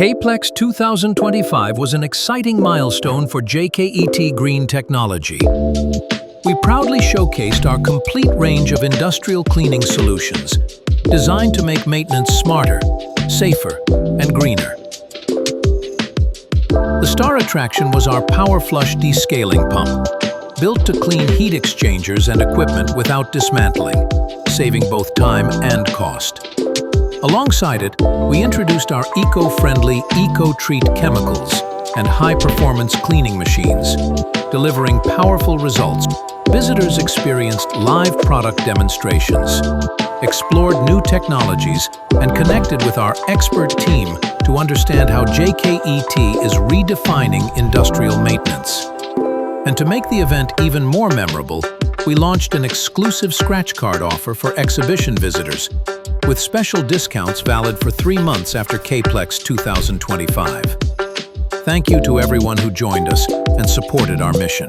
KPLEX 2025 was an exciting milestone for JKET Green Technology. We proudly showcased our complete range of industrial cleaning solutions, designed to make maintenance smarter, safer, and greener. The star attraction was our Powerflush descaling pump, built to clean heat exchangers and equipment without dismantling, saving both time and cost. Alongside it, we introduced our eco-friendly Ecotreat chemicals and high-performance cleaning machines, delivering powerful results. Visitors experienced live product demonstrations, explored new technologies, and connected with our expert team to understand how JKET is redefining industrial maintenance. And to make the event even more memorable, we launched an exclusive scratch card offer for exhibition visitors, with special discounts valid for 3 months after KPLEX 2025. Thank you to everyone who joined us and supported our mission.